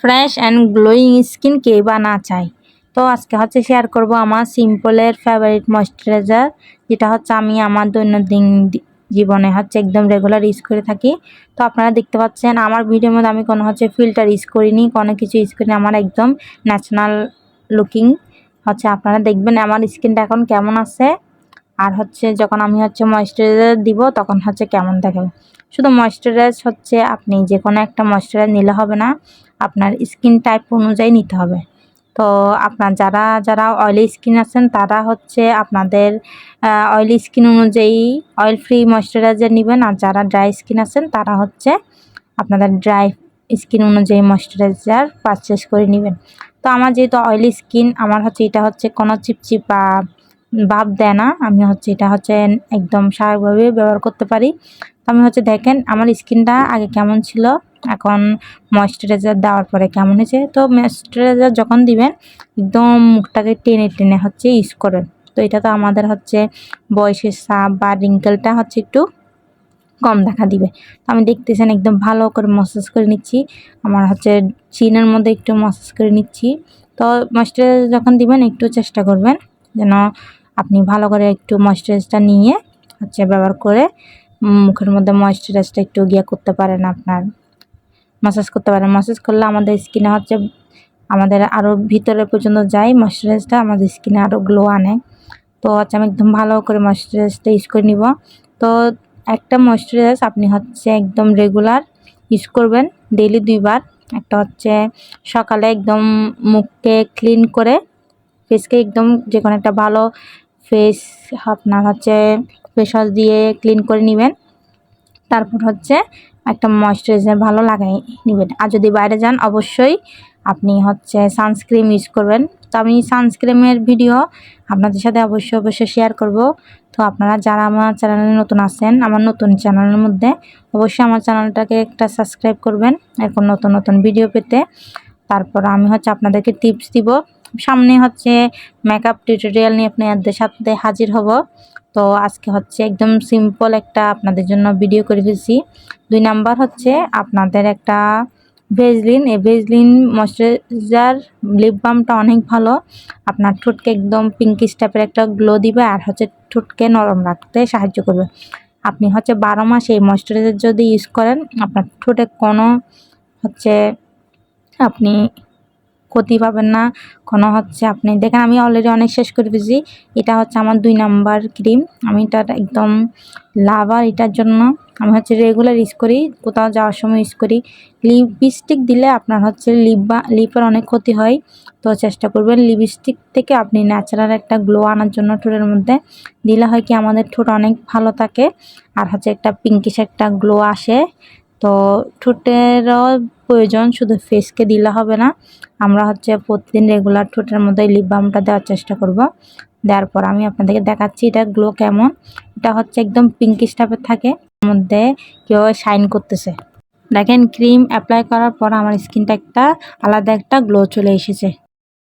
Fresh and glowing skin কে বা না চায়। তো আজকে হচ্ছে শেয়ার করব আমার সিম্পলের ফেভারিট ময়শ্চারাইজার, যেটা হচ্ছে আমি আমার দৈনন্দিন জীবনে হচ্ছে একদম রেগুলার ইউজ করে থাকি। তো আপনারা দেখতে পাচ্ছেন আমার ভিডিওর মধ্যে আমি কোনো হচ্ছে ফিল্টার ইউজ করিনি, কোনো কিছু ইউজ করিনি, আমার একদম ন্যাচারাল লুকিং হচ্ছে। আপনারা দেখবেন আমার স্কিনটা এখন কেমন আছে, আর হচ্ছে যখন আমি হচ্ছে ময়শ্চারাইজার দিব তখন হচ্ছে কেমন দেখাবে। শুধু ময়শ্চারাইজ হচ্ছে আপনি যে কোনো একটা ময়শ্চারাইজ নিলে হবে না, আপনার স্কিন টাইপ অনুযায়ী নিতে হবে। তো আপনার যারা অয়েলি স্কিন আছেন তারা হচ্ছে আপনাদের অয়েলি স্কিন অনুযায়ী অয়েল ফ্রি ময়শ্চারাইজার নেবেন, আর যারা ড্রাই স্কিন আছেন তারা হচ্ছে আপনাদের ড্রাই স্কিন অনুযায়ী ময়শ্চারাইজার পারচেস করে নেবেন। তো আমার যেহেতু অয়েলি স্কিন, আমার হচ্ছে এটা হচ্ছে কোনো চিপচিপ বা ভাব দেয় না, আমি হচ্ছে এটা হচ্ছে একদম স্বাভাবিকভাবে ব্যবহার করতে পারি। তো আমি হচ্ছে দেখেন আমার স্কিনটা আগে কেমন ছিল, এখন ময়শ্চারাইজার দেওয়ার পরে কেমন হয়েছে। তো ময়শ্চারাইজার যখন দিবেন একদম মুখটাকে টেনে টেনে হচ্ছে ইউজ করেন। তো এটা তো আমাদের হচ্ছে বয়সের ছাপ বা রিঙ্কেলটা হচ্ছে একটু কম দেখা দিবে। তো আমি দেখতেছেন একদম ভালো করে ম্যাসাজ করে নিচ্ছি, আমার হচ্ছে চিনের মধ্যে একটু ম্যাসাজ করে নিচ্ছি। তো ময়শ্চারাইজার যখন দিবেন একটু চেষ্টা করবেন যেন আপনি ভালো করে একটু ময়শ্চারাইজারটা নিয়ে হচ্ছে ব্যবহার করে মুখের মধ্যে ময়শ্চারাইজারটা একটু গিয়ে করতে পারেন, আপনার ম্যাসাজ করতে পারেন। ম্যাসাজ করলে আমাদের স্কিনে হচ্ছে আমাদের আরও ভিতরে পর্যন্ত যায়, ময়শ্চারাইজারটা আমাদের স্কিনে আরও গ্লো আনে। তো হচ্ছে আমি একদম ভালো করে ময়শ্চারাইজারটা ইউজ করে নিব। তো একটা ময়শ্চারাইজার আপনি হচ্ছে একদম রেগুলার ইউজ করবেন, ডেইলি 2 বার। একটা হচ্ছে সকালে একদম মুখকে ক্লিন করে, ফেসকে একদম যে কোনো একটা ভালো ফেস আপনার হচ্ছে ফেস ওয়াশ দিয়ে ক্লিন করে নেবেন। তারপর হচ্ছে একটা ময়শ্চারাইজার ভালো লাগাই নেবেন। আর যদি বাইরে যান অবশ্যই আপনি হচ্ছে সানস্ক্রিন ইউজ করবেন। তো আমি সানস্ক্রিনের ভিডিও আপনাদের সাথে অবশ্যই শেয়ার করব। তো আপনারা যারা আমার চ্যানেলে নতুন আছেন, আমার নতুন চ্যানেলের মধ্যে অবশ্যই আমার চ্যানেলটাকে একটা সাবস্ক্রাইব করবেন এরকম নতুন ভিডিও পেতে। তারপর আমি হচ্ছে আপনাদেরকে টিপস দিব, সামনে হচ্ছে মেকআপ টিউটোরিয়াল নিয়ে আপনাদের সাথে হাজির হব। তো আজকে হচ্ছে একদম সিম্পল একটা আপনাদের জন্য ভিডিও করে ফেলছি। 2 নাম্বার হচ্ছে আপনাদের একটা ভেজলিন, এই ভেজলিন ময়শ্চারাইজার লিপ বামটা অনেক ভালো, আপনার ঠোঁটকে একদম পিঙ্কিশ টাইপের একটা গ্লো দিবে, আর হচ্ছে ঠোঁটকে নরম রাখতে সাহায্য করবে। আপনি হচ্ছে 12 মাস এই ময়শ্চারাইজার যদি ইউজ করেন আপনার ঠোঁটে কোনো হচ্ছে আপনি ক্ষতি পাবেন না, কোনো হচ্ছে আপনি দেখেন আমি অলরেডি অনেক শেষ করে ফেলছি। এটা হচ্ছে আমার 2 নাম্বার ক্রিম, আমি এটা একদম লাভার এটার জন্য। আমি হচ্ছে রেগুলার ইউজ করি, কোথাও যাওয়ার সময় ইউজ করি। লিপস্টিক দিলে আপনার হচ্ছে লিপের অনেক ক্ষতি হয়, তো চেষ্টা করবেন লিপস্টিক থেকে আপনি ন্যাচারাল একটা গ্লো আনার জন্য ঠোঁটের মধ্যে দিলে হয় কি আমাদের ঠোঁট অনেক ভালো থাকে, আর হচ্ছে একটা পিঙ্কিশ একটা গ্লো আসে। তো ঠোঁটেরও প্রয়োজন, শুধু ফেসকে দিলে হবে না, আমরা হচ্ছে প্রতিদিন রেগুলার ঠোঁটের মধ্যে লিপ বামটা দেওয়ার চেষ্টা করব। দেওয়ার পর আমি আপনাদেরকে দেখাচ্ছি এটা গ্লো কেমন। এটা হচ্ছে একদম পিঙ্কিশ টাইপের থাকে, এর মধ্যে কীভাবে শাইন করতেছে। দেখেন ক্রিম অ্যাপ্লাই করার পর আমার স্কিনটা একটা আলাদা একটা গ্লো চলে এসেছে।